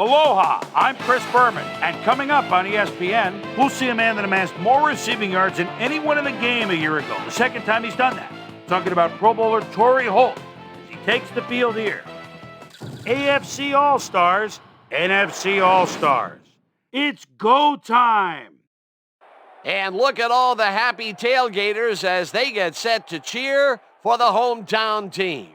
Aloha, I'm Chris Berman, and coming up on ESPN, we'll see a man that amassed more receiving yards than anyone in the game a year ago. The second time he's done that. Talking about Pro Bowler Torrey Holt as he takes the field here. AFC All-Stars, NFC All-Stars. It's go time. And look at all the happy tailgaters as they get set to cheer for the hometown team.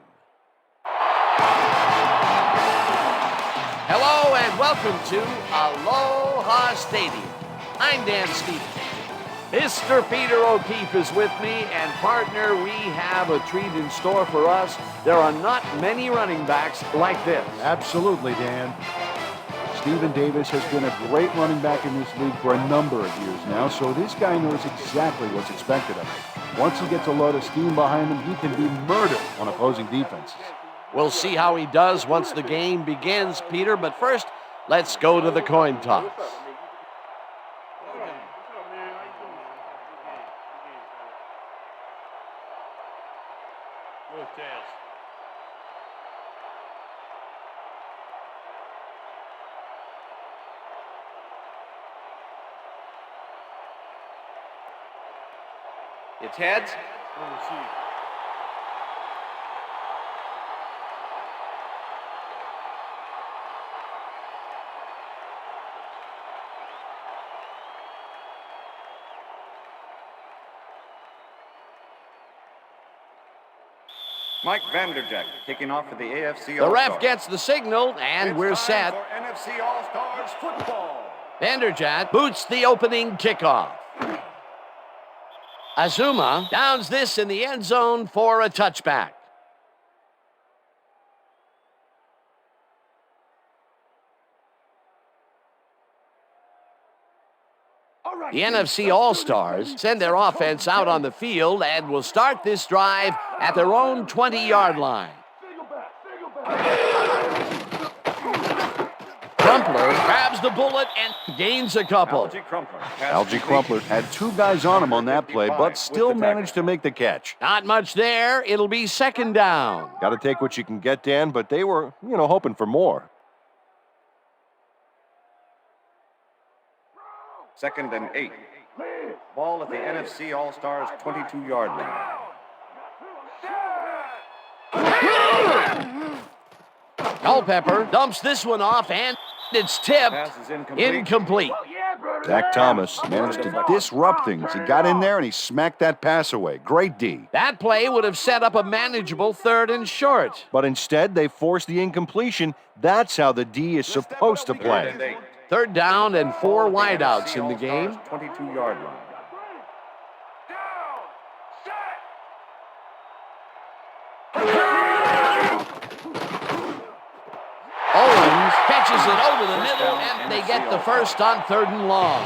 Hello and welcome to Aloha Stadium. I'm Dan Stevens. Mr. Peter O'Keefe is with me, and partner, we have a treat in store for us. There are not many running backs like this. Absolutely, Dan. Stephen Davis has been a great running back in this league for a number of years now, so this guy knows exactly what's expected of him. Once he gets a load of steam behind him, he can be murdered on opposing defenses. We'll see how he does once the game begins, Peter, but first, let's go to the coin toss. It's heads. Mike Vanderjagt kicking off for the AFC All-Stars. The ref gets the signal, and we're set. For NFC All-Stars football. Vanderjagt boots the opening kickoff. Azuma downs this in the end zone for a touchback. The NFC All-Stars send their offense out on the field and will start this drive at their own 20-yard line. Crumpler grabs the bullet and gains a couple. Algie Crumpler had two guys on him on that play, but still managed to make the catch. Not much there. It'll be second down. Got to take what you can get, Dan, but they were, hoping for more. 2nd and 8. Ball at the NFC All-Stars 22-yard line. Culpepper dumps this one off, and it's tipped. Incomplete. Zach Thomas managed to disrupt things. He got in there and he smacked that pass away. Great D. That play would have set up a manageable 3rd and short. But instead, they forced the incompletion. That's how the D is supposed to play. 3rd down and 4 wideouts in the game. 22-yard line. Owens catches it over the middle, and they get the first on 3rd and long.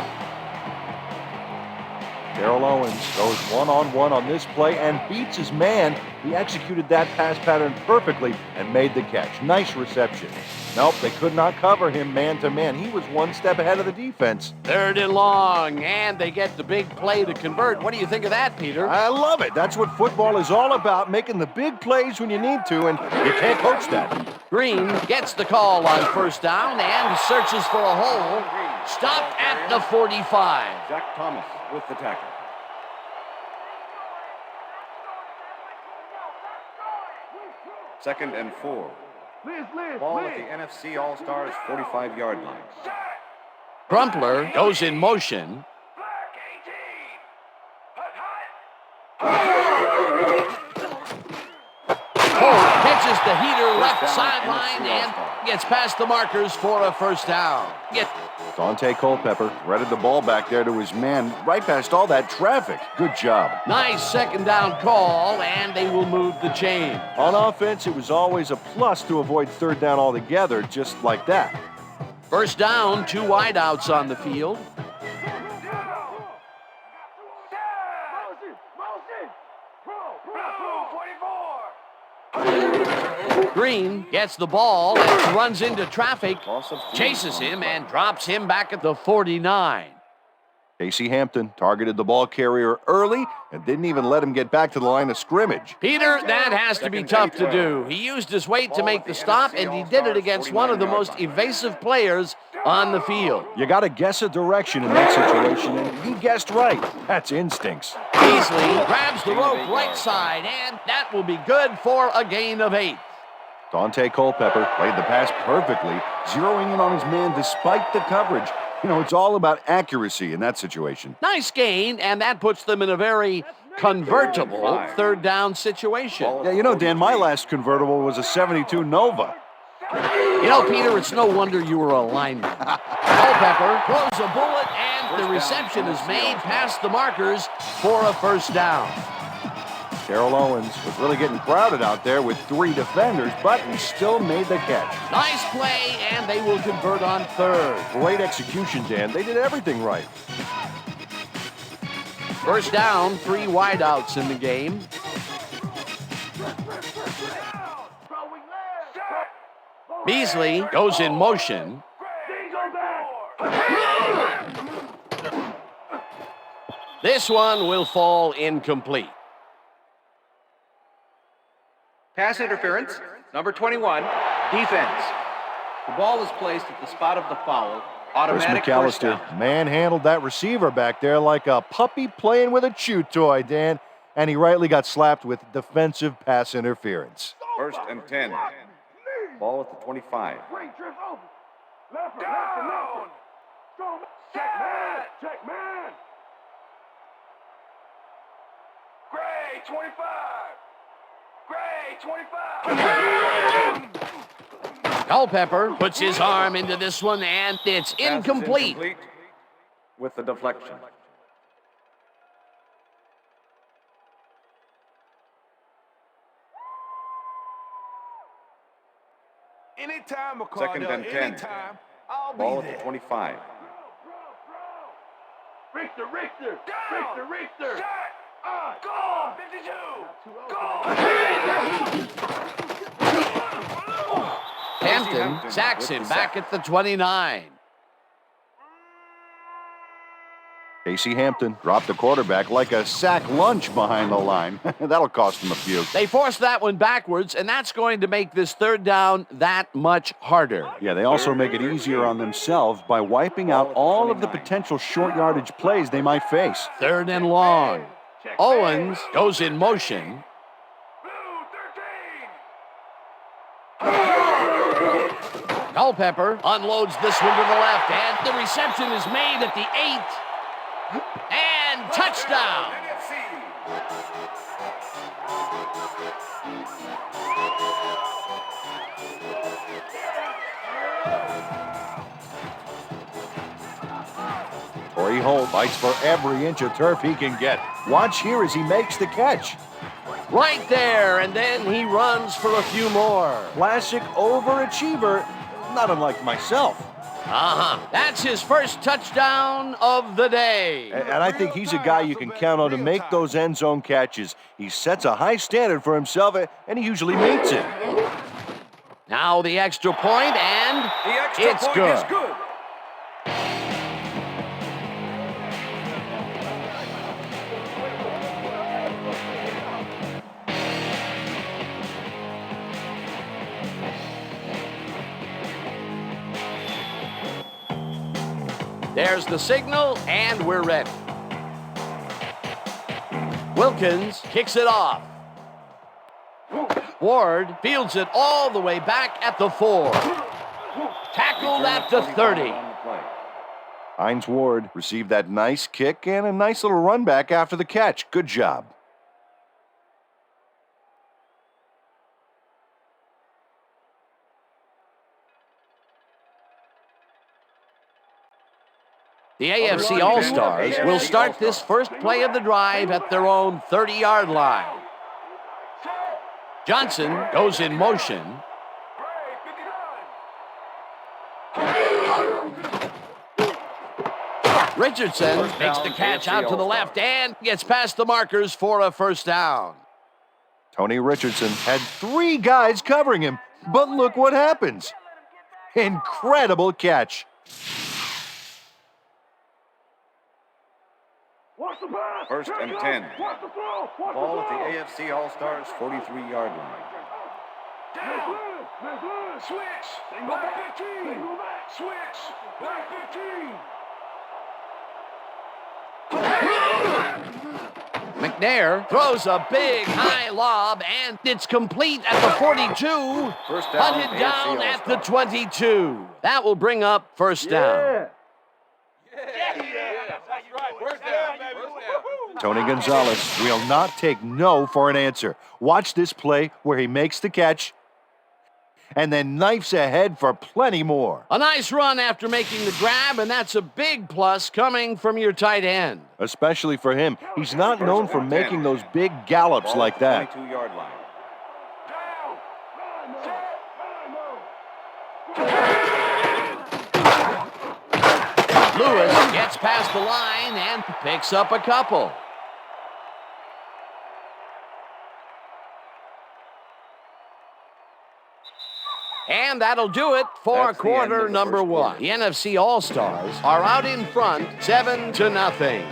Darrell Owens goes one-on-one on this play and beats his man. He executed that pass pattern perfectly and made the catch. Nice reception. Nope, they could not cover him man-to-man. He was one step ahead of the defense. 3rd and long, and they get the big play to convert. What do you think of that, Peter? I love it. That's what football is all about, making the big plays when you need to, and you can't coach that. Green gets the call on 1st down and searches for a hole. Stopped at the 45. Jack Thomas with the tackle. Second and 4. Ball at the NFC All-Stars 45-yard line. Crumpler goes in motion. Catches the heater left sideline and gets past the markers for a 1st down. Dante Culpepper threaded the ball back there to his man right past all that traffic. Good job. Nice 2nd down call, and they will move the chain. On offense, it was always a plus to avoid 3rd down altogether, just like that. 1st down, 2 wideouts on the field. Green gets the ball and runs into traffic, chases him and drops him back at the 49. Casey Hampton targeted the ball carrier early and didn't even let him get back to the line of scrimmage. Peter, that has to be tough to do. He used his weight to make the stop, and he did it against one of the most evasive players on the field. You got to guess a direction in that situation, and he guessed right. That's instincts. Beasley grabs the rope right side, and that will be good for a gain of 8. Dante Culpepper played the pass perfectly, zeroing in on his man despite the coverage. You know, it's all about accuracy in that situation. Nice gain, and that puts them in a very convertible third down situation. Yeah, you know, Dan, my last convertible was a 72 Nova. You know, Peter, it's no wonder you were a lineman. Culpepper throws a bullet, and the reception is made past the markers for a first down. Terrell Owens was really getting crowded out there with 3 defenders, but he still made the catch. Nice play, and they will convert on third. Great execution, Dan. They did everything right. First down, 3 wideouts in the game. Beasley goes in motion. This one will fall incomplete. Pass interference, number 21, defense. The ball is placed at the spot of the foul. Chris McAllister manhandled that receiver back there like a puppy playing with a chew toy, Dan, and he rightly got slapped with defensive pass interference. First and 10. Ball at the 25. Down. Check man. Gray, 25. Gray, 25. Culpepper puts his arm into this one, and it's incomplete. With the deflection. Anytime, McCall, Second and 10. anytime, I'll be Ball there. at the 25. Richter. Go! 52! Go! Hampton sacks him back at the 29. Casey Hampton dropped the quarterback like a sack lunch behind the line. That'll cost him a few. They force that one backwards, and that's going to make this third down that much harder. Yeah, they also make it easier on themselves by wiping out all of the potential short yardage plays they might face. Third and long. Owens goes in motion. Culpepper unloads this one to the left, and the reception is made at the 8. And touchdown. Torrey Holt fights for every inch of turf he can get. Watch here as he makes the catch. Right there, and then he runs for a few more. Classic overachiever, not unlike myself. That's his first touchdown of the day. And I think he's a guy you can count on to make those end zone catches. He sets a high standard for himself, and he usually meets it. Now the extra point, and it's good. There's the signal, and we're ready. Wilkins kicks it off. Ward fields it all the way back at the 4. Tackled at the 30. Hines Ward received that nice kick and a nice little run back after the catch. Good job. The AFC All-Stars will start this first play of the drive at their own 30-yard line. Johnson goes in motion. Richardson makes the catch out to the left and gets past the markers for a first down. Tony Richardson had 3 guys covering him, but look what happens. Incredible catch. First and 10. Ball at the AFC All-Stars 43-yard line. Switch. Back 15. Switch. Back 15. McNair throws a big high lob, and it's complete at the 42. First down, Hunted down AFC at the All-Stars. 22. That will bring up first down. Tony Gonzalez will not take no for an answer. Watch this play where he makes the catch and then knifes ahead for plenty more. A nice run after making the grab, and that's a big plus coming from your tight end. Especially for him. He's not known for making those big gallops Ball like at that. the 22-yard line. Lewis gets past the line and picks up a couple. And that'll do it for That's the end of quarter the number first one. quarter. The NFC All-Stars are out in front, 7-0.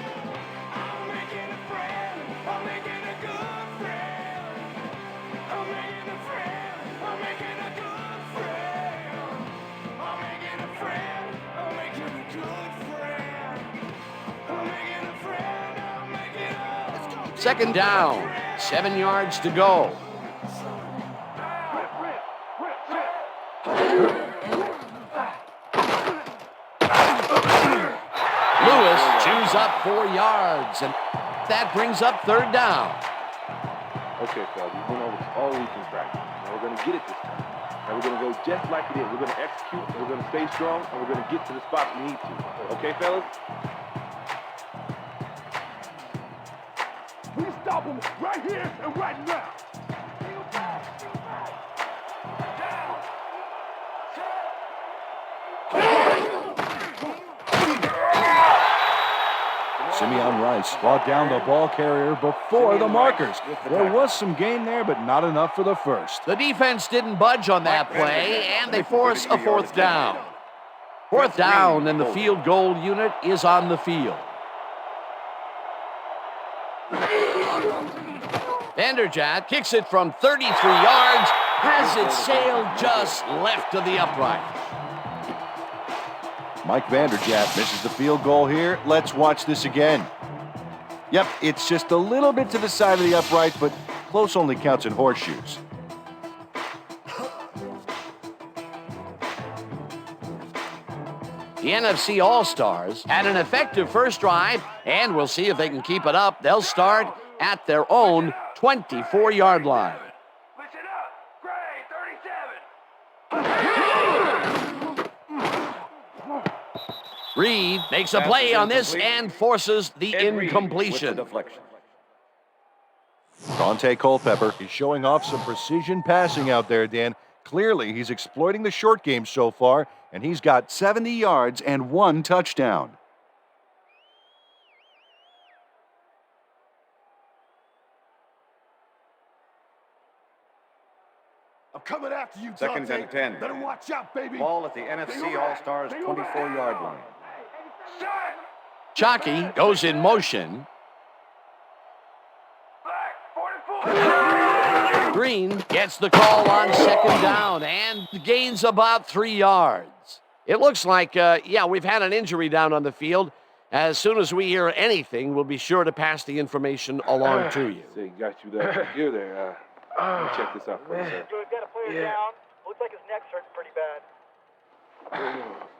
Second down, 7 yards to go. Lewis chews up 4 yards, and that brings up third down. Okay, fellas, we went over all week in practice. Now we're going to get it this time. Now we're going to go just like it is. We're going to execute, we're going to stay strong, and we're going to get to the spots we need to. Okay, fellas? We stop him right here and right now. Simeon Rice brought down the ball carrier before the markers. There was some gain there, but not enough for the first. The defense didn't budge on that play, and they force a fourth down. Fourth down, and the field goal unit is on the field. Vanderjagt kicks it from 33 yards, has it sailed just left to the upright. Mike Vanderjagt misses the field goal here. Let's watch this again. Yep, it's just a little bit to the side of the upright, but close only counts in horseshoes. The NFC All-Stars had an effective first drive, and we'll see if they can keep it up. They'll start at their own 24-yard line. Listen up. Gray, 37. Reed makes a play on this and forces the incompletion. Deflection. Dante Culpepper is showing off some precision passing out there, Dan. Clearly, he's exploiting the short game so far, and he's got 70 yards and 1 touchdown. I'm coming after you, Second Dante. and 10. Better watch out, baby. Ball at the NFC All-Stars 24-yard line. Chalky goes in motion. Green gets the call on second down and gains about 3 yards. It looks like, we've had an injury down on the field. As soon as we hear anything, we'll be sure to pass the information along to you. Say, got you there. You're there. Let me check this out for you, sir. We've got a player down. Looks like his neck's hurting pretty bad.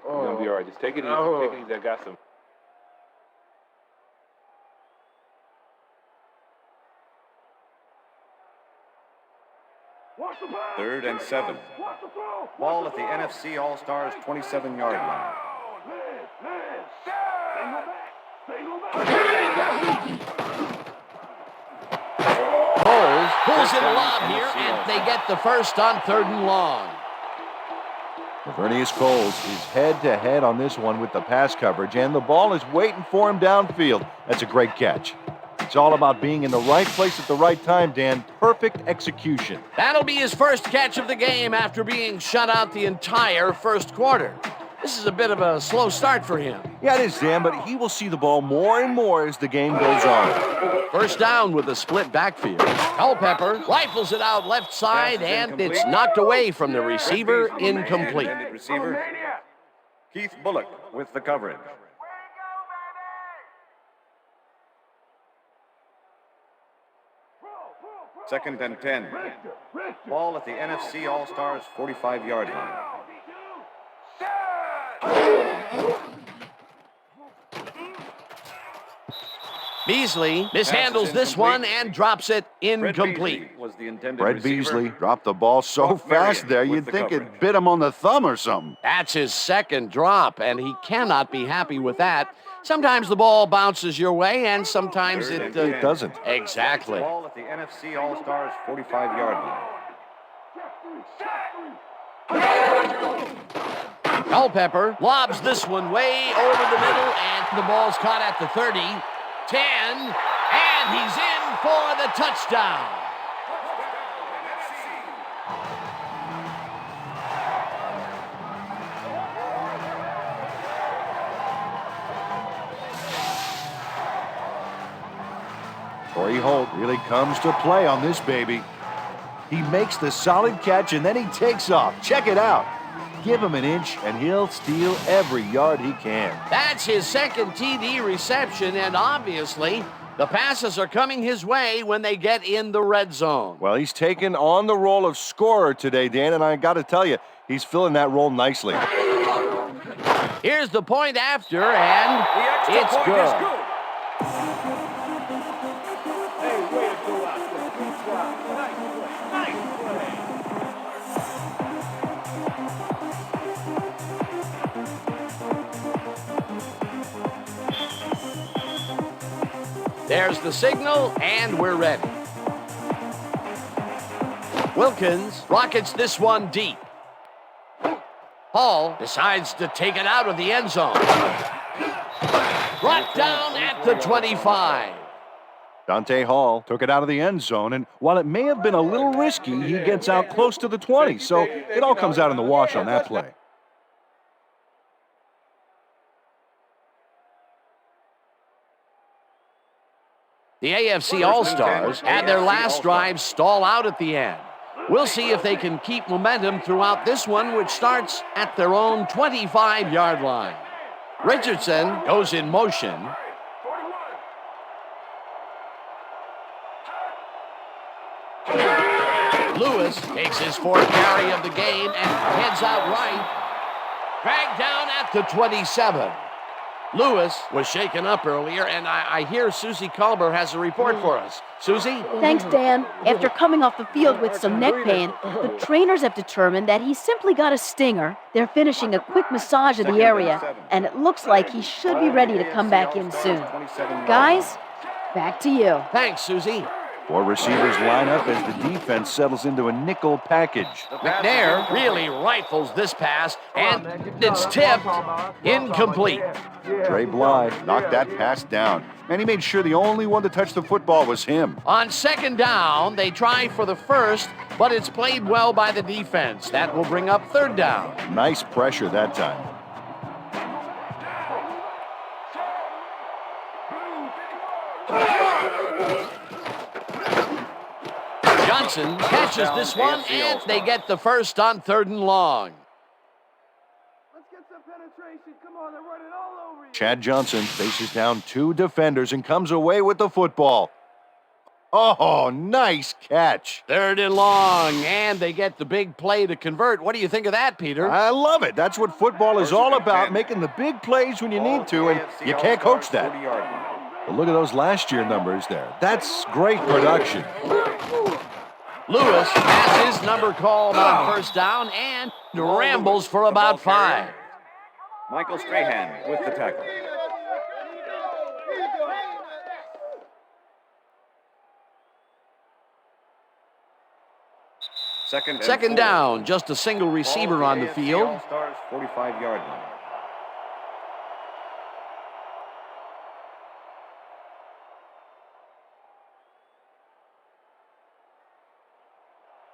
You're going to be all right. Just take it easy. Take it easy. I got some. Third and 7. Ball at the NFC All-Stars 27-yard line. Bowles pulls in a lob here, and they get the first on 3rd and long. Lavernius Coles is head-to-head on this one with the pass coverage, and the ball is waiting for him downfield. That's a great catch. It's all about being in the right place at the right time, Dan. Perfect execution. That'll be his first catch of the game after being shut out the entire first quarter. This is a bit of a slow start for him. Yeah, it is, Dan, but he will see the ball more and more as the game goes on. First down with a split backfield. Culpepper rifles it out left side, and it's knocked away from the receiver, incomplete. Receiver, Keith Bullock with the coverage. Second and 10. Ball at the NFC All-Stars 45-yard line. Beasley mishandles this one and drops it incomplete. Fred Beasley dropped the ball so fast there, you'd think it bit him on the thumb or something. That's his second drop, and he cannot be happy with that. Sometimes the ball bounces your way, and sometimes it doesn't. Exactly. Ball at the NFC All-Stars 45-yard line. Culpepper lobs this one way over the middle, and the ball's caught at the 30, 10, and he's in for the touchdown. Torrey Holt really comes to play on this baby. He makes the solid catch, and then he takes off. Check it out. Give him an inch, and he'll steal every yard he can. That's his second TD reception, and obviously the passes are coming his way when they get in the red zone. Well, he's taken on the role of scorer today, Dan, and I got to tell you, he's filling that role nicely. Here's the point after, and it's good. There's the signal, and we're ready. Wilkins rockets this one deep. Hall decides to take it out of the end zone. Brought down at the 25. Dante Hall took it out of the end zone, and while it may have been a little risky, he gets out close to the 20, so it all comes out in the wash on that play. The AFC All-Stars had their last drive stall out at the end. We'll see if they can keep momentum throughout this one, which starts at their own 25-yard line. Richardson goes in motion. Lewis takes his fourth carry of the game and heads out right. Dragged down at the 27. Lewis was shaken up earlier, and I hear Susie Culber has a report for us. Susie? Thanks, Dan. After coming off the field with some neck pain, the trainers have determined that he simply got a stinger. They're finishing a quick massage of the area, and it looks like he should be ready to come back in soon. Guys, back to you. Thanks, Susie. Four receivers line up as the defense settles into a nickel package. McNair really rifles this pass, and it's tipped incomplete. Trey Bly knocked that pass down, and he made sure the only one to touch the football was him. On second down, they try for the first, but it's played well by the defense. That will bring up third down. Nice pressure that time. Johnson catches this one, and they get the first on third and long. Let's get some penetration. Come on, they're running all over you. Chad Johnson faces down two defenders and comes away with the football. Oh, nice catch. Third and long, and they get the big play to convert. What do you think of that, Peter? I love it. That's what football is all about, making the big plays when you need to, and you can't coach that. But look at those last year numbers there. That's great production. Lewis has his number called on first down and rambles for about 5. Michael Strahan with the tackle. Second down, just a single receiver on the field. All-Stars 45-yard line.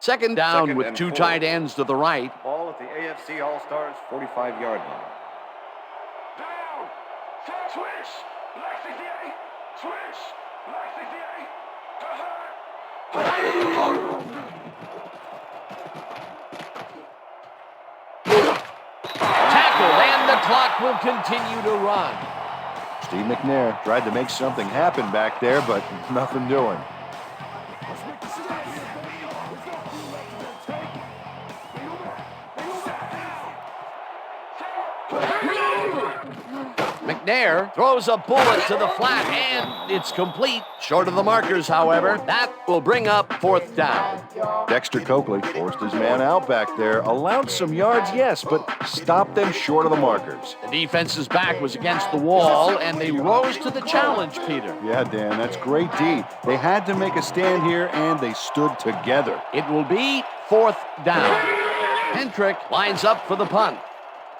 Second down with two tight ends to the right. Ball at the AFC All-Stars 45-yard line. Tackled, and the clock will continue to run. Steve McNair tried to make something happen back there, but nothing doing. McNair throws a bullet to the flat, and it's complete. Short of the markers, however. That will bring up fourth down. Dexter Coakley forced his man out back there, allowed some yards, yes, but stopped them short of the markers. The defense's back was against the wall, and they rose to the challenge, Peter. Yeah, Dan, that's great D. They had to make a stand here, and they stood together. It will be fourth down. Hendrick lines up for the punt.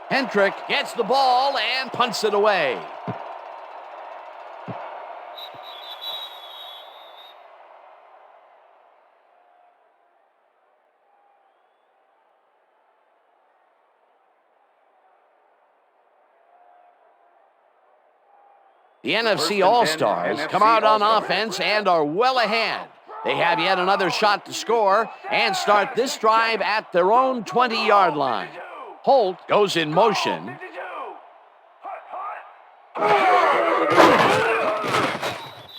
Hendrick gets the ball and punts it away. The NFC All-Stars come out on offense and are well ahead. They have yet another shot to score and start this drive at their own 20-yard line. Holt goes in motion.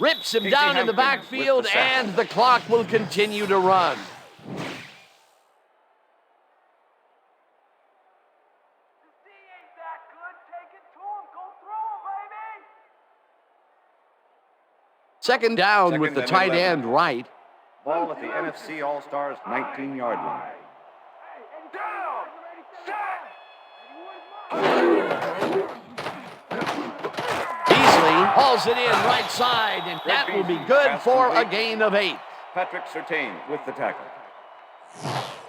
Rips him down in the backfield, and the clock will continue to run. Second down with the tight end right. Ball at the NFC All-Stars 19-yard line. Beasley hauls it in right side, and that will be good for a gain of 8. Patrick Surtain with the tackle.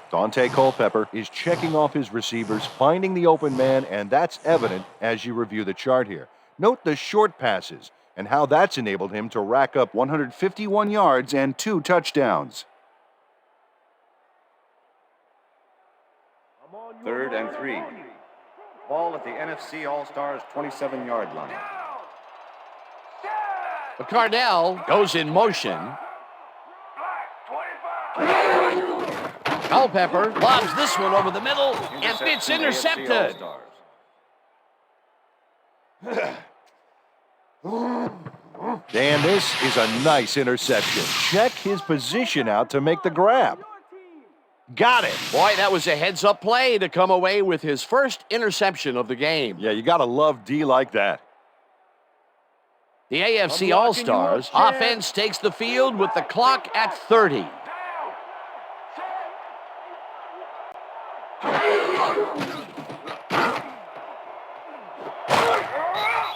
Dante Culpepper is checking off his receivers, finding the open man, and that's evident as you review the chart here. Note the short passes and how that's enabled him to rack up 151 yards and 2 touchdowns. 3rd and 3. Ball at the NFC All-Stars 27-yard line. McCardell goes in motion. Culpepper lobs this one over the middle, and it's intercepted. Dan, this is a nice interception. Check his position out to make the grab. Got it. Boy, that was a heads-up play to come away with his first interception of the game. Yeah, you got to love D like that. The AFC All-Stars offense takes the field with the clock at 30.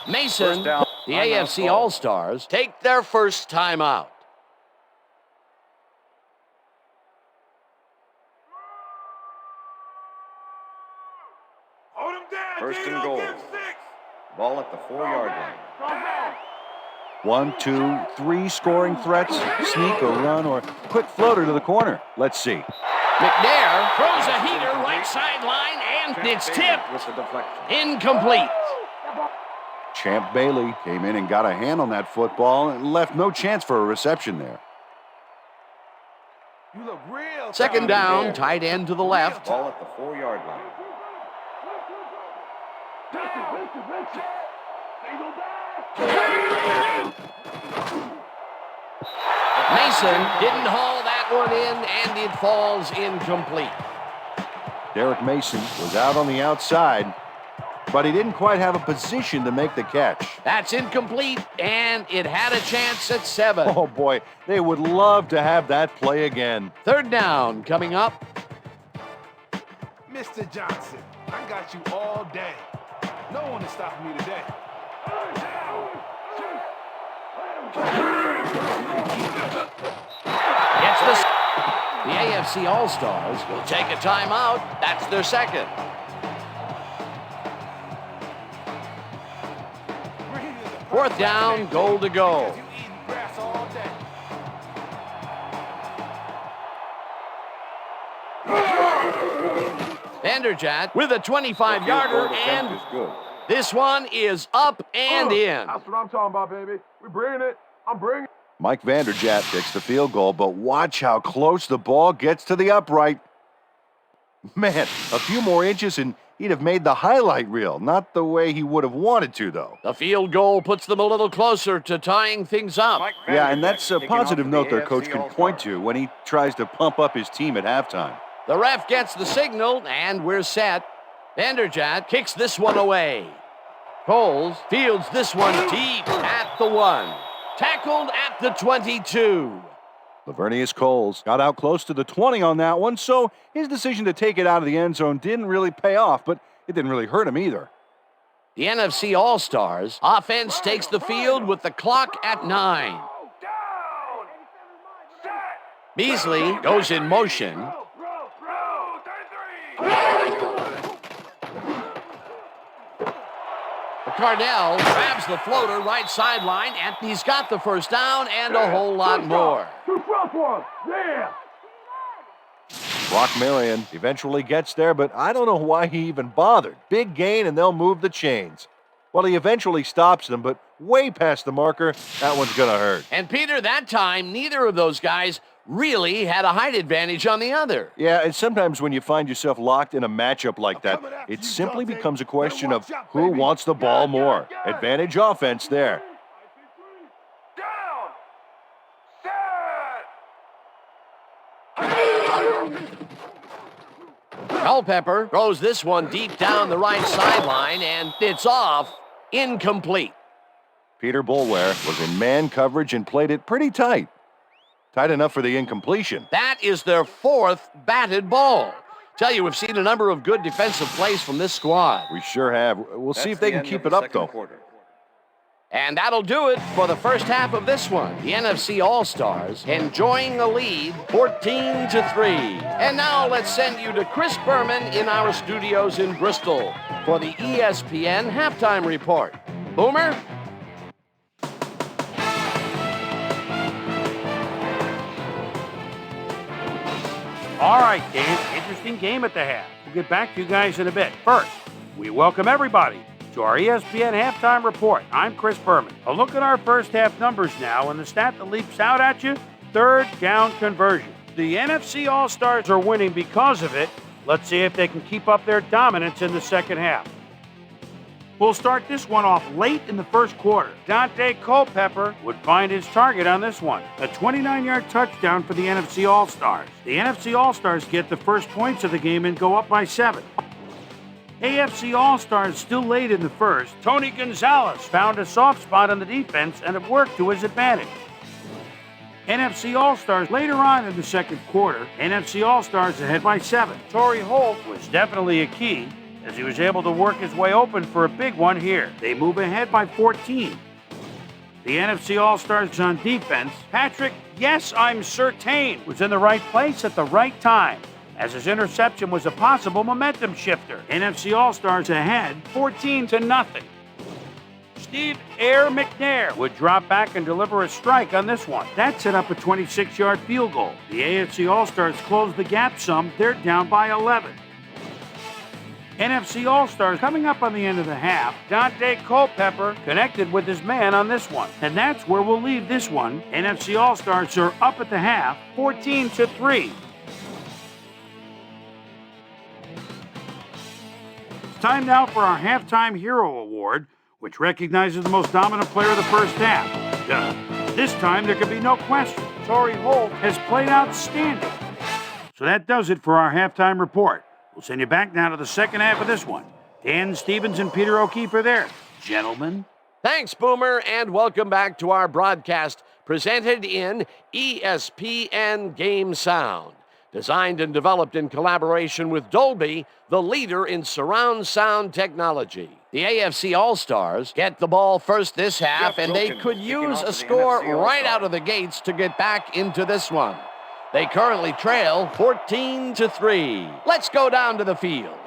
Mason, the AFC All-Stars take their first timeout. First and goal. Ball at the 4-yard line. 1, 2, 3 scoring threats, sneak or run or quick floater to the corner. Let's see. McNair throws a heater right sideline, and it's tipped. Incomplete. Champ Bailey came in and got a hand on that football and left no chance for a reception there. Second down, tight end to the left. Ball at the 4-yard line. Mason didn't haul that one in, and it falls incomplete. Derek Mason was out on the outside, but he didn't quite have a position to make the catch. That's incomplete, and it had a chance at 7. Oh, boy, they would love to have that play again. Third down coming up. Mr. Johnson, I got you all day. No one is stopping me today. It's the AFC All-Stars will take a timeout. That's their second. Fourth down, goal to go. Vanderjagt with a 25-yarder, and This one is up and in. That's what I'm talking about, baby. We're bringing it. I'm bringing it. Mike Vanderjagt takes the field goal, but watch how close the ball gets to the upright. Man, a few more inches and he'd have made the highlight reel. Not the way he would have wanted to, though. The field goal puts them a little closer to tying things up. Yeah, and that's a positive note their coach can point to when he tries to pump up his team at halftime. The ref gets the signal, and we're set. Vanderjagt kicks this one away. Coles fields this one deep at the 1. Tackled at the 22. Lavernius Coles got out close to the 20 on that one, so his decision to take it out of the end zone didn't really pay off, but it didn't really hurt him either. The NFC All-Stars offense takes the field with the clock at 9. Beasley goes in motion. Cardell grabs the floater right sideline, and he's got the first down and a whole lot more. Brock Marion eventually gets there, but I don't know why he even bothered. Big gain, and they'll move the chains. Well, he eventually stops them, but way past the marker, that one's going to hurt. And, Peter, that time, neither of those guys really had a height advantage on the other. Yeah, and sometimes when you find yourself locked in a matchup like that, it simply becomes a question of who wants the ball more. Advantage offense there. Culpepper throws this one deep down the right sideline, and it's off. Incomplete. Peter Boulware was in man coverage and played it pretty tight. Tight enough for the incompletion. That is their 4th batted ball. Tell you, we've seen a number of good defensive plays from this squad. We sure have. We'll see if they can keep it up, though. Quarter. And that'll do it for the first half of this one. The NFC All-Stars enjoying a lead 14-3. And now let's send you to Chris Berman in our studios in Bristol for the ESPN Halftime Report. Boomer? All right, Dan, interesting game at the half. We'll get back to you guys in a bit. First, we welcome everybody to our ESPN Halftime Report. I'm Chris Berman. A look at our first half numbers now, and the stat that leaps out at you, 3rd down conversion. The NFC All-Stars are winning because of it. Let's see if they can keep up their dominance in the second half. We'll start this one off late in the first quarter. Dante Culpepper would find his target on this one. A 29-yard touchdown for the NFC All-Stars. The NFC All-Stars get the first points of the game and go up by 7. AFC All-Stars still late in the first. Tony Gonzalez found a soft spot on the defense and it worked to his advantage. NFC All-Stars later on in the second quarter. NFC All-Stars ahead by 7. Torrey Holt was definitely a key, as he was able to work his way open for a big one here. They move ahead by 14. The NFC All-Stars on defense. Patrick, yes, I'm certain, was in the right place at the right time, as his interception was a possible momentum shifter. NFC All-Stars ahead 14-0. Steve Air McNair would drop back and deliver a strike on this one. That set up a 26-yard field goal. The AFC All-Stars closed the gap some. They're down by 11. NFC All-Stars coming up on the end of the half. Dante Culpepper connected with his man on this one. And that's where we'll leave this one. NFC All-Stars are up at the half, 14-3. It's time now for our Halftime Hero Award, which recognizes the most dominant player of the first half. This time there can be no question. Torrey Holt has played outstanding. So that does it for our halftime report. We'll send you back now to the second half of this one. Dan Stevens and Peter O'Keefe are there. Gentlemen. Thanks, Boomer, and welcome back to our broadcast presented in ESPN Game Sound. Designed and developed in collaboration with Dolby, the leader in surround sound technology. The AFC All-Stars get the ball first this half, and they could use a score right out of the gates to get back into this one. They currently trail 14-3. Let's go down to the field.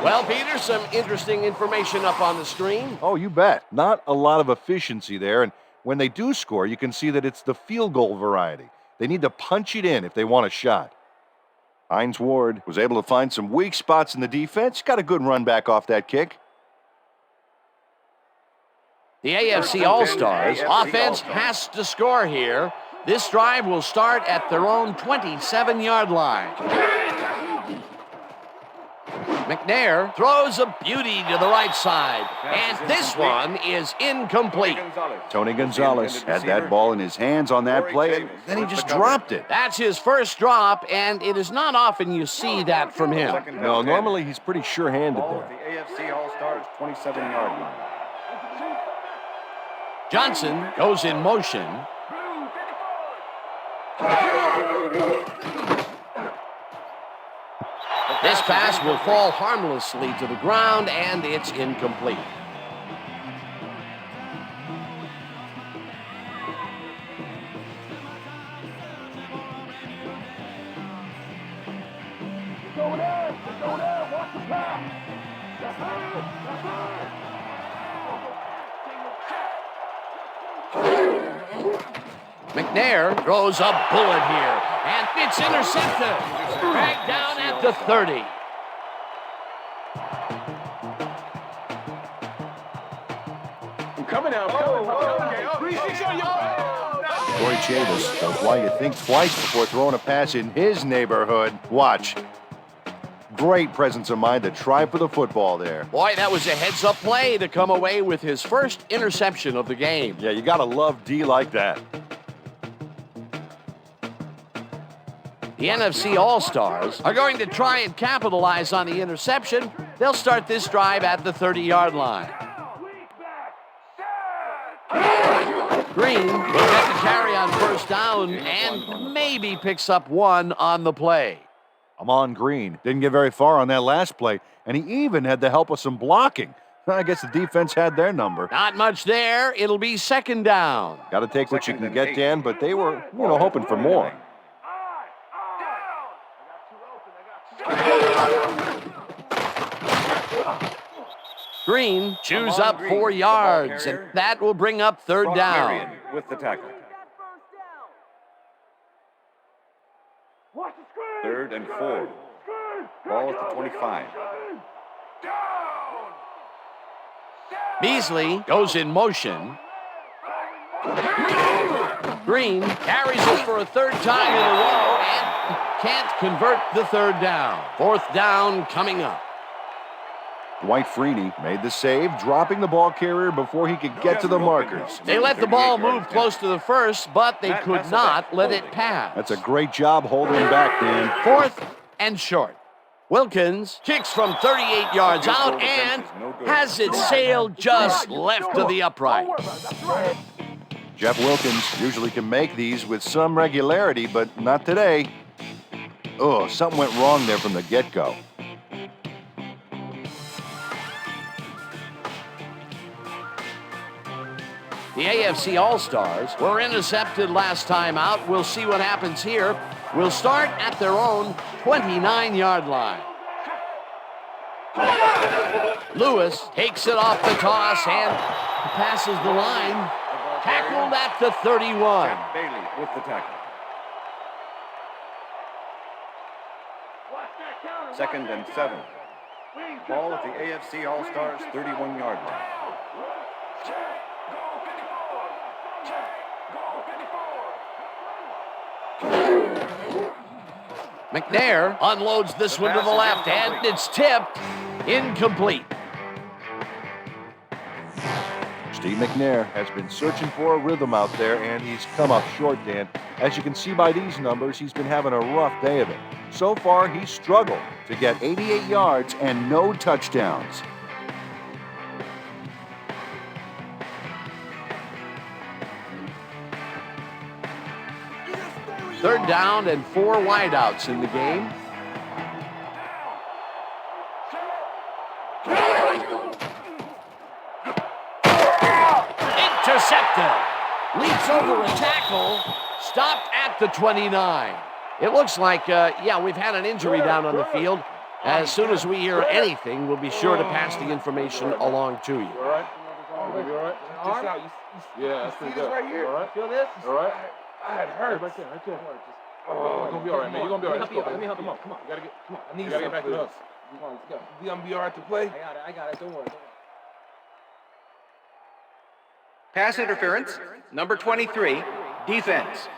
Well, Peter, some interesting information up on the screen. Oh, you bet. Not a lot of efficiency there, and when they do score, you can see that it's the field goal variety. They need to punch it in if they want a shot. Hines Ward was able to find some weak spots in the defense. Got a good run back off that kick. The AFC All-Stars offense has to score here. This drive will start at their own 27-yard line. McNair throws a beauty to the right side, and this one is incomplete. Tony Gonzalez had that ball in his hands on that play, and then he just dropped it. That's his first drop, and it is not often you see that from him. No, normally he's pretty sure-handed Ball there. at the AFC All-Stars 27-yard line. Johnson goes in motion. This pass will fall harmlessly to the ground, and it's incomplete. McNair throws a bullet here, and it's intercepted. Dragged down at the 30. I'm coming out. Corey Chavis knows why you think twice before throwing a pass in his neighborhood. Watch. Great presence of mind to try for the football there. Boy, that was a heads-up play to come away with his first interception of the game. Yeah, you gotta love D like that. The NFC All-Stars are going to try and capitalize on the interception. They'll start this drive at the 30-yard line. Green will get the carry on first down and maybe picks up one on the play. Amon Green didn't get very far on that last play, and he even had the help of some blocking. I guess the defense had their number. Not much there. It'll be second down. Got to take what you can get, Dan, but they were, hoping for more. Green chews up 4 yards, and that will bring up third down. With the tackle. Third and 4. Ball at the 25. Beasley goes in motion. Green carries it for a third time in a row and can't convert the third down. Fourth down coming up. Dwight Freeney made the save, dropping the ball carrier before he could get to the markers. They let the ball move close to the first, but they could not let it pass. That's a great job holding him back, Dan. Fourth and short. Wilkins kicks from 38 yards out and has it sailed just left of the upright. Jeff Wilkins usually can make these with some regularity, but not today. Oh, something went wrong there from the get-go. The AFC All-Stars were intercepted last time out. We'll see what happens here. We'll start at their own 29-yard line. Lewis takes it off the toss and passes the line. Tackled at the 31. Bailey with the tackle. Second and 7. Ball at the AFC All-Stars 31-yard line. McNair unloads this one to the left, and it's tipped. Incomplete. Steve McNair has been searching for a rhythm out there, and he's come up short, Dan. As you can see by these numbers, he's been having a rough day of it. So far, he's struggled to get 88 yards and no touchdowns. Third down and 4 wideouts in the game. Intercepted. Leaps over a tackle. Stopped at the 29. It looks like, we've had an injury down on the field. As soon as we hear anything, we'll be sure to pass the information along to you. All right? You all right? Yeah, that's pretty good. Right here. Feel this? All right? It hurts. Right there. You're gonna be all right, man. You're gonna be all right. Let's go, Let me help you. Come on. Come on. You gotta get. Come on. I need You gotta get back to some, us. Come on, let's go. You gonna be all right to play? I got it. Don't worry. Pass interference, number 23, defense.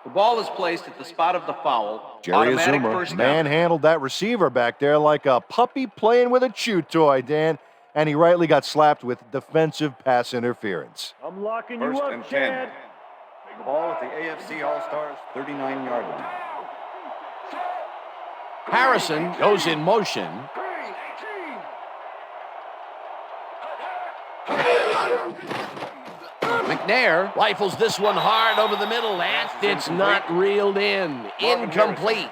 The ball is placed at the spot of the foul. Jerry Automatic Azuma first down. manhandled that receiver back there like a puppy playing with a chew toy, Dan. And he rightly got slapped with defensive pass interference. I'm locking First you up, and 10. Chad. Ball at the AFC All-Stars 39-yard line. Harrison goes in motion. McNair rifles this one hard over the middle, and it's not reeled in. Incomplete.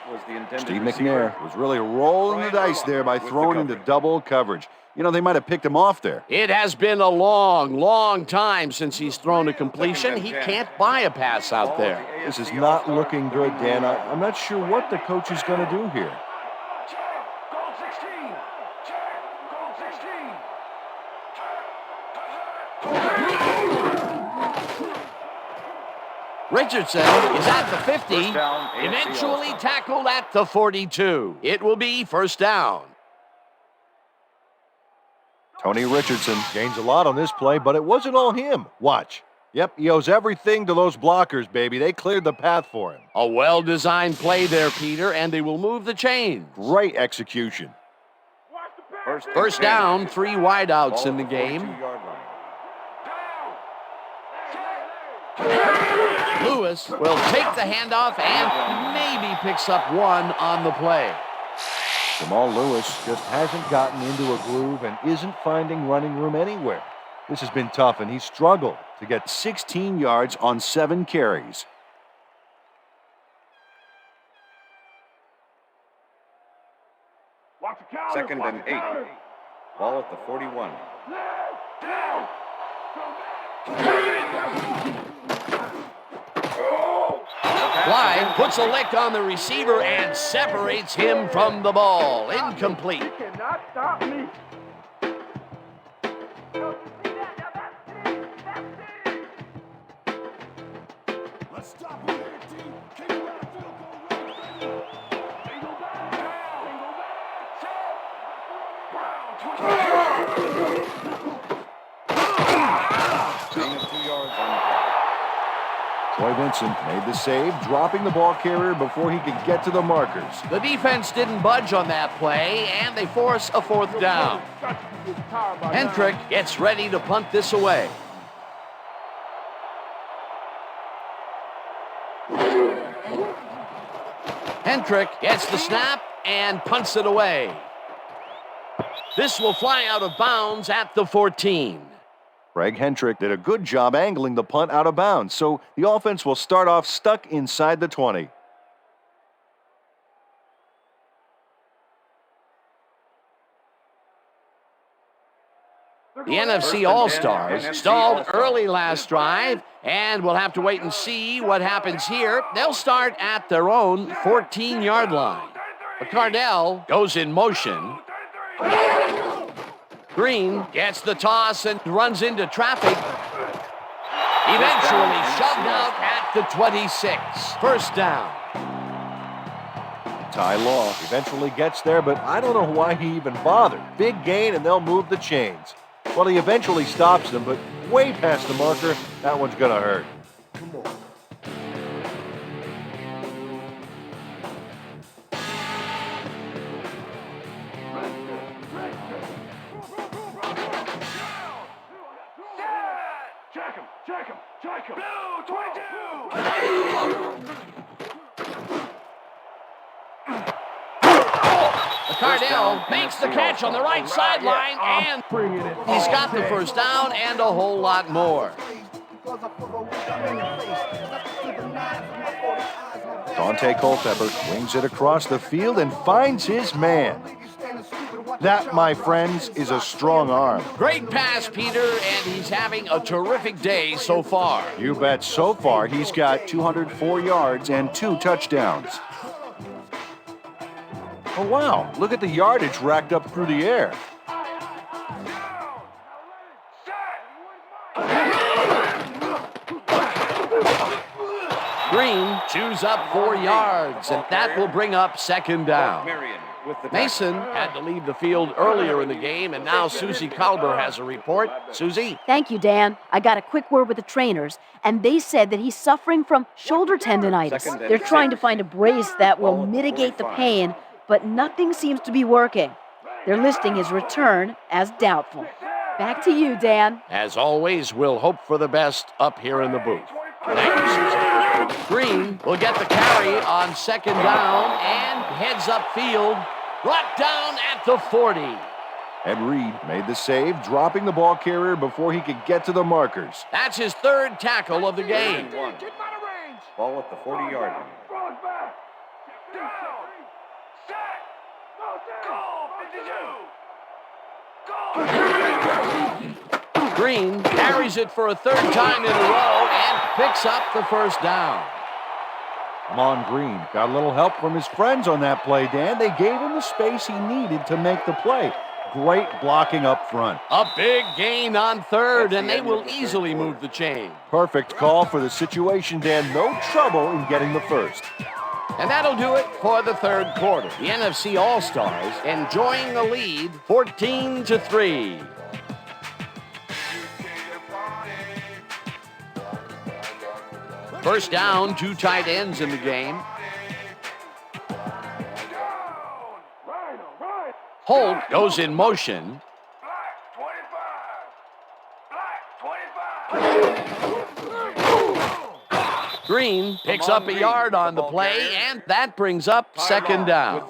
Steve McNair was really rolling the dice there by throwing into double coverage. You know, they might have picked him off there. It has been a long, long time since he's thrown a completion. He can't buy a pass out there. This is not looking good, Dan. I'm not sure what the coach is going to do here. Richardson is at the 50, eventually tackled at the 42. It will be first down. Tony Richardson gains a lot on this play, but it wasn't all him. Watch. Yep, he owes everything to those blockers, baby. They cleared the path for him. A well-designed play there, Peter, and they will move the chains. Great execution. First down, 3 wideouts in the game. Lewis will take the handoff and maybe picks up one on the play. Jamal Lewis just hasn't gotten into a groove and isn't finding running room anywhere. This has been tough, and he struggled to get 16 yards on 7 carries. Second and 8. Ball at the 41. Blythe puts a lick on the receiver and separates him from the ball. Incomplete. You cannot stop me. Troy Vincent made the save, dropping the ball carrier before he could get to the markers. The defense didn't budge on that play, and they force a 4th down. Hendrick gets ready to punt this away. Hendrick gets the snap and punts it away. This will fly out of bounds at the 14. Craig Hendrick did a good job angling the punt out of bounds, so the offense will start off stuck inside the 20. The NFC All-Stars stalled early last drive, and we'll have to wait and see what happens here. They'll start at their own 14-yard line. McCardell goes in motion. Green gets the toss and runs into traffic. Eventually shoved out at the 26. First down. Ty Law eventually gets there, but I don't know why he even bothered. Big gain, and they'll move the chains. Well, he eventually stops them, but way past the marker. That one's going to hurt. Cardell makes the catch on the right sideline, and he's got the first down and a whole lot more. Dante Culpepper wings it across the field and finds his man. That, my friends, is a strong arm. Great pass, Peter, and he's having a terrific day so far. You bet. So far, he's got 204 yards and 2 touchdowns. Oh, wow. Look at the yardage racked up through the air. Green chews up 4 yards, and that will bring up second down. Mason had to leave the field earlier in the game, and now Susie Kalber has a report. Susie? Thank you, Dan. I got a quick word with the trainers, and they said that he's suffering from shoulder tendonitis. They're trying to find a brace that will mitigate the pain, but nothing seems to be working. They're listing his return as doubtful. Back to you, Dan. As always, we'll hope for the best up here in the booth. Thank you, Susie. Green will get the carry on second down and heads upfield, brought down at the 40. And Reed made the save, dropping the ball carrier before he could get to the markers. That's his 3rd tackle of the game. Ball at the 40-yard line. Green carries it for a 3rd time in a row and picks up the 1st down. Amon Green got a little help from his friends on that play, Dan. They gave him the space he needed to make the play. Great blocking up front. A big gain on 3rd, and they will easily move the chain. Perfect call for the situation, Dan. No trouble in getting the 1st. And that'll do it for the 3rd quarter. The NFC All-Stars enjoying the lead 14-3. First down, 2 tight ends in the game. Holt goes in motion. Green picks up a yard on the play, and that brings up second down.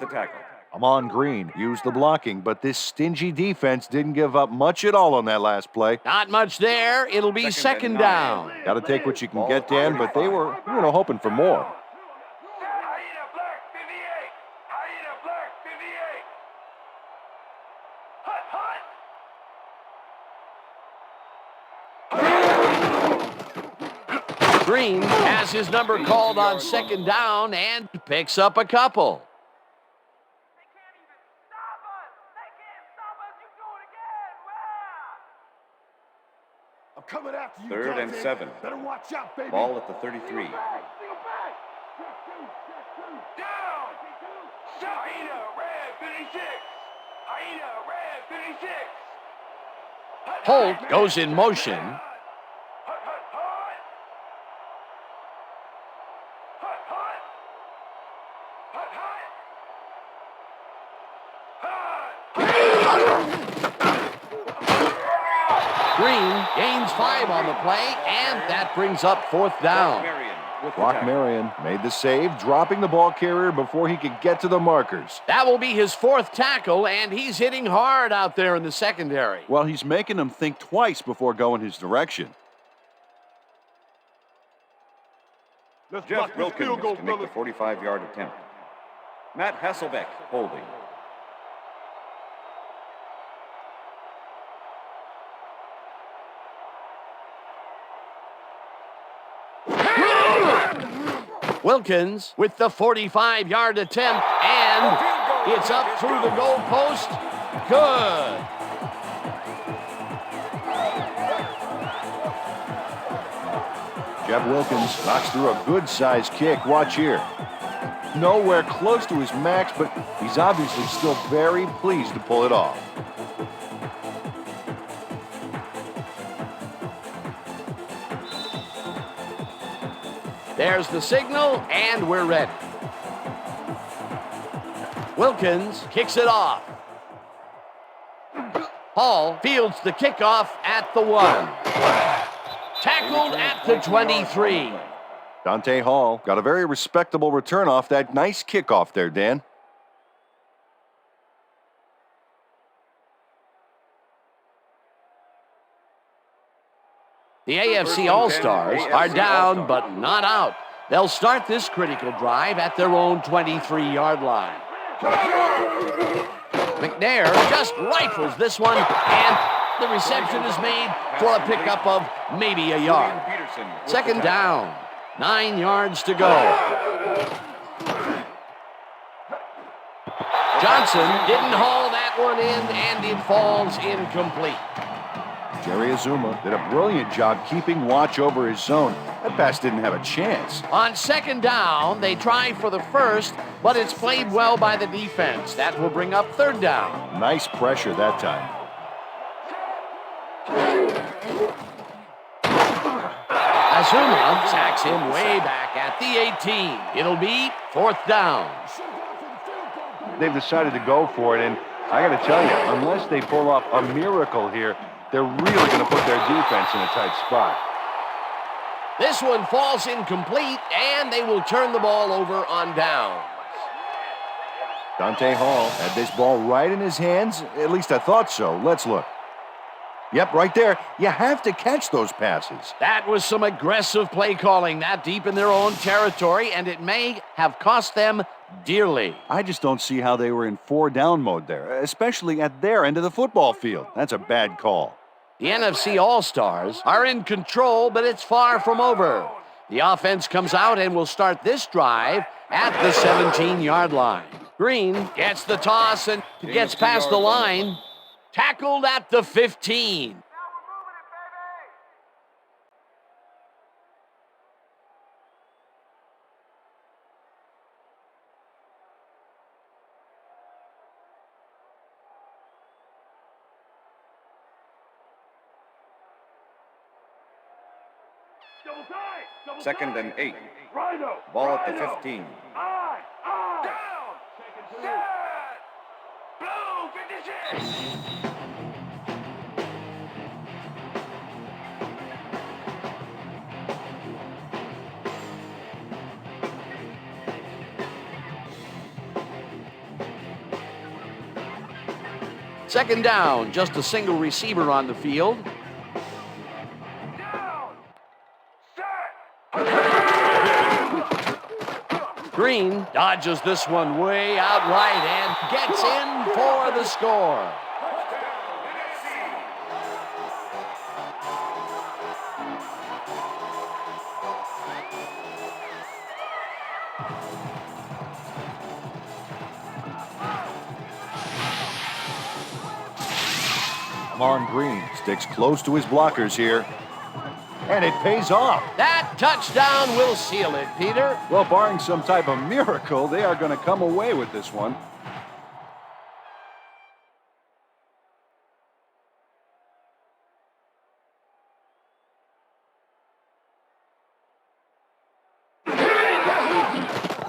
Amon Green used the blocking, but this stingy defense didn't give up much at all on that last play. Not much there. It'll be second down. Got to take what you can get, Dan, but they were, hoping for more. Green has his number called on second down and picks up a couple. Coming after you, 3rd and 7. Better watch out, baby. Ball at the 33. Down. Shaina, red 56. Shaina, red 56. Holt goes in motion. Green gains 5 on the play, and that brings up 4th down. Brock Marion made the save, dropping the ball carrier before he could get to the markers. That will be his 4th tackle, and he's hitting hard out there in the secondary. Well, he's making them think twice before going his direction. Jeff Wilkins to make the 45-yard attempt. Matt Hasselbeck holding. Wilkins with the 45-yard attempt, and it's up through the goal post. Good. Jeff Wilkins knocks through a good-sized kick. Watch here. Nowhere close to his max, but he's obviously still very pleased to pull it off. There's the signal, and we're ready. Wilkins kicks it off. Hall fields the kickoff at the 1. Tackled at the 23. Dante Hall got a very respectable return off that nice kickoff there, Dan. The AFC All-Stars are down but not out. They'll start this critical drive at their own 23-yard line. McNair just rifles this one, and the reception is made for a pickup of maybe a yard. Second down, 9 yards to go. Johnson didn't haul that one in, and it falls incomplete. Jerry Azuma did a brilliant job keeping watch over his zone. That pass didn't have a chance. On second down, they try for the first, but it's played well by the defense. That will bring up third down. Nice pressure that time. Azuma sacks him way back at the 18. It'll be fourth down. They've decided to go for it, and I got to tell you, unless they pull off a miracle here, they're really going to put their defense in a tight spot. This one falls incomplete, and they will turn the ball over on downs. Dante Hall had this ball right in his hands. At least I thought so. Let's look. Yep, right there. You have to catch those passes. That was some aggressive play calling that deep in their own territory, and it may have cost them dearly. I just don't see how they were in 4-down mode there, especially at their end of the football field. That's a bad call. The NFC All-Stars are in control, but it's far from over. The offense comes out and will start this drive at the 17-yard line. Green gets the toss and gets past the line. Tackled at the 15. Second and 8. Ball at the 15. Second down, just a single receiver on the field. Green dodges this one way out right and gets in for the score. Amon Green sticks close to his blockers here. And it pays off. That touchdown will seal it, Peter. Well, barring some type of miracle, they are going to come away with this one.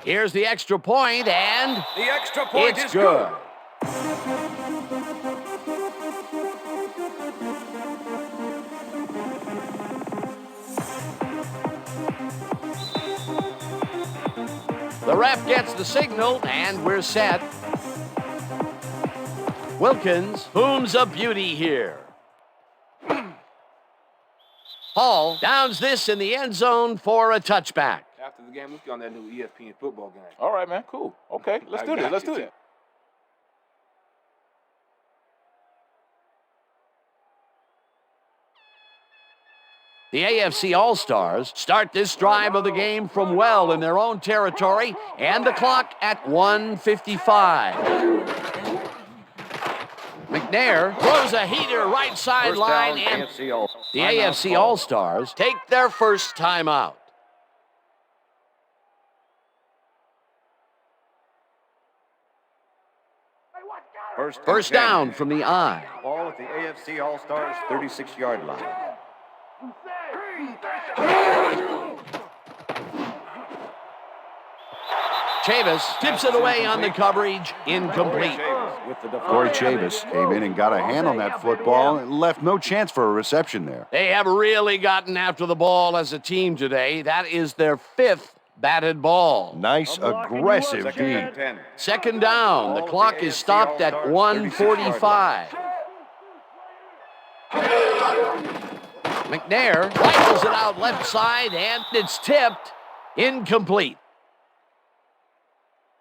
Here's the extra point, and the extra point it's is good. The ref gets the signal, and we're set. Wilkins booms a beauty here. Hall downs this in the end zone for a touchback. After the game, let's get on that new ESPN football game. All right, man. Cool. Okay, let's do this. Let's do it. The AFC All-Stars start this drive of the game from well in their own territory, and the clock at 1:55. McNair throws a heater right sideline, and the AFC All-Stars take their first timeout. First down from the I. Ball at the AFC All-Stars 36-yard line. Chavis tips it away on the coverage, incomplete. Corey Chavis came in and got a hand on that football and left no chance for a reception there. They have really gotten after the ball as a team today. That is their fifth batted ball. Nice, aggressive D. Second down. The clock is stopped at 1:45. McNair rifles it out left side, and it's tipped. Incomplete.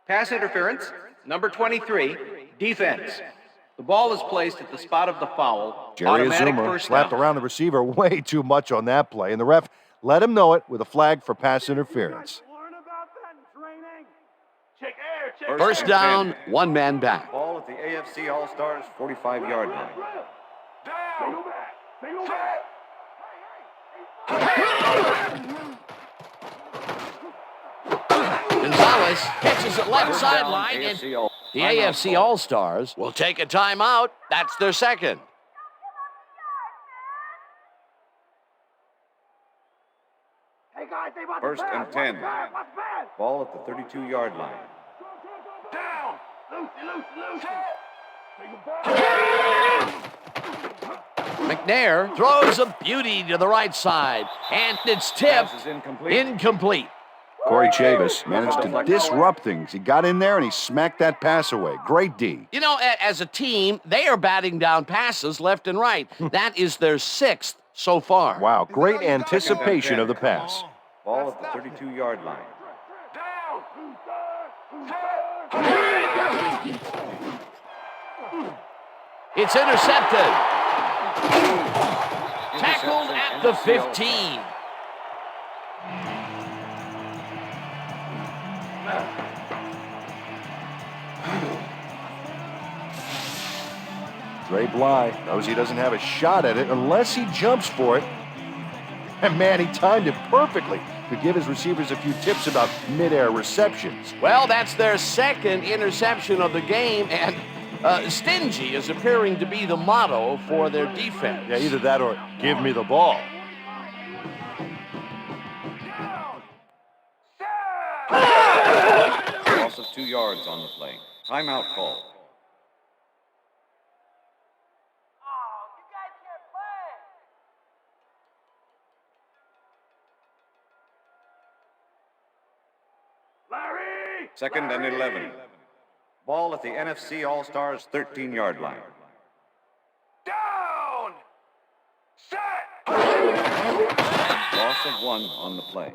Pass interference, number 23, defense. The ball is placed at the spot of the foul. Jerry Azuma slapped around the receiver way too much on that play, and the ref let him know it with a flag for pass interference. First down, one man back. Ball at the AFC All-Stars 45-yard line. Gonzalez catches it left sideline, and the AFC All-Stars will take a timeout. That's their second. First and 10. Ball at the 32-yard line. McNair throws a beauty to the right side, and it's tipped. Incomplete. Corey Chavis managed to disrupt things. He got in there and he smacked that pass away. Great D. You know, as a team, they are batting down passes left and right. That is their 6th so far. Wow, great anticipation of the pass. Ball at the 32-yard line. It's intercepted. Tackled at the 15. Dre Bly knows he doesn't have a shot at it unless he jumps for it. And man, he timed it perfectly to give his receivers a few tips about mid-air receptions. Well, that's their second interception of the game, and stingy is appearing to be the motto for their defense. Yeah, either that or give me the ball. Loss of 2 yards on the play. Timeout call. Second and 11. Ball at the NFC All-Stars 13-yard line. Down! Set! Loss of 1 on the play.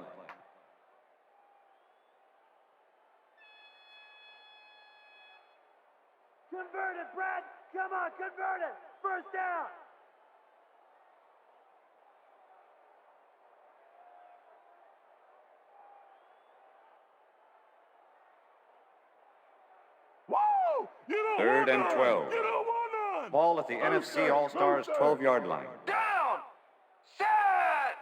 Convert it, Brad. Come on, convert it. First down. Whoa! Third and 12. Ball at the NFC All-Stars 12-yard line. Down! Set!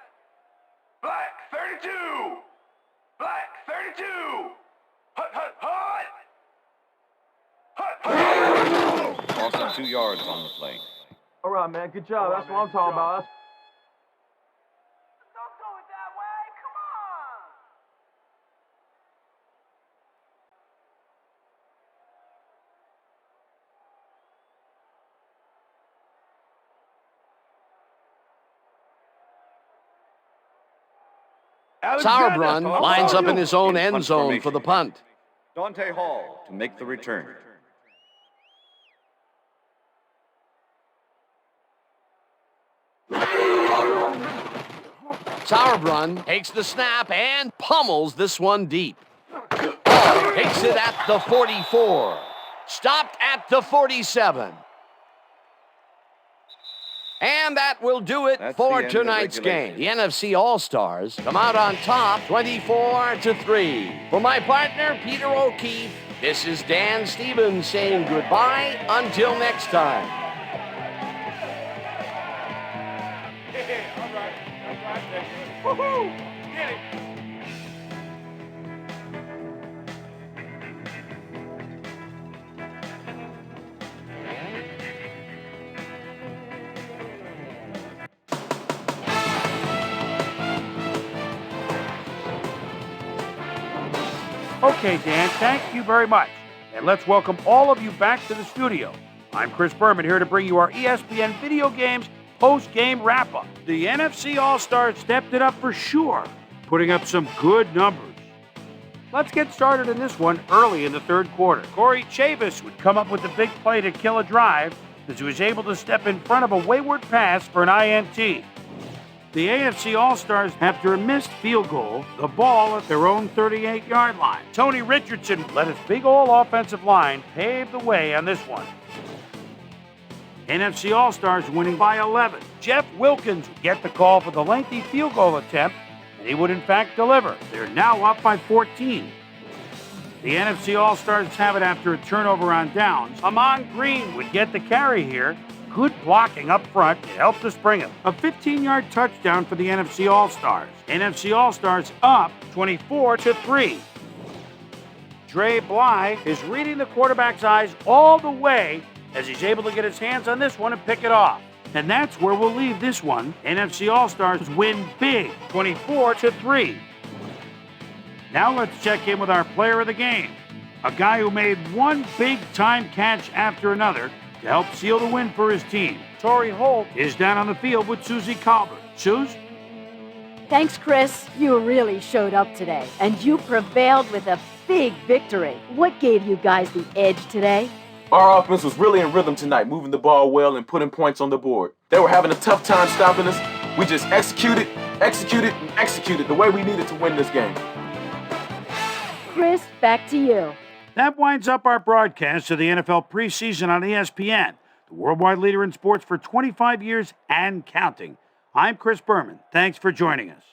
Black 32! Black 32! Hut, hut, hut! Hut, hut! Loss of 2 yards on the play. All right, man. Good job. That's what I'm talking about. Don't do it that way. Come on. Sauerbrunn lines up in his own end zone for the punt. Dante Hall to make the return. Sauerbrunn takes the snap and pummels this one deep. Hall takes it at the 44. Stopped at the 47. And that will do it for tonight's game. The NFC All-Stars come out on top 24-3. For my partner, Peter O'Keefe, this is Dan Stevens saying goodbye until next time. Woohoo! Get it! Okay, Dan, thank you very much. And let's welcome all of you back to the studio. I'm Chris Berman here to bring you our ESPN Video Games post-game wrap-up. The NFC All-Stars stepped it up for sure, putting up some good numbers. Let's get started in this one early in the third quarter. Corey Chavis would come up with the big play to kill a drive as he was able to step in front of a wayward pass for an INT. The AFC All-Stars, after a missed field goal, the ball at their own 38-yard line. Tony Richardson let his big old offensive line pave the way on this one. NFC All-Stars winning by 11. Jeff Wilkins would get the call for the lengthy field goal attempt, and he would in fact deliver. They're now up by 14. The NFC All-Stars have it after a turnover on downs. Amon Green would get the carry here. good blocking up front to help to spring him. A 15-yard touchdown for the NFC All-Stars. NFC All-Stars up 24-3. Dre Bly is reading the quarterback's eyes all the way as he's able to get his hands on this one and pick it off. And that's where we'll leave this one. NFC All-Stars win big, 24-3. Now let's check in with our player of the game, a guy who made one big-time catch after another to help seal the win for his team. Torrey Holt is down on the field with Susie Colbert. Suze? Thanks, Chris. You really showed up today, and you prevailed with a big victory. What gave you guys the edge today? Our offense was really in rhythm tonight, moving the ball well and putting points on the board. They were having a tough time stopping us. We just executed the way we needed to win this game. Chris, back to you. That winds up our broadcast of the NFL preseason on ESPN, the worldwide leader in sports for 25 years and counting. I'm Chris Berman. Thanks for joining us.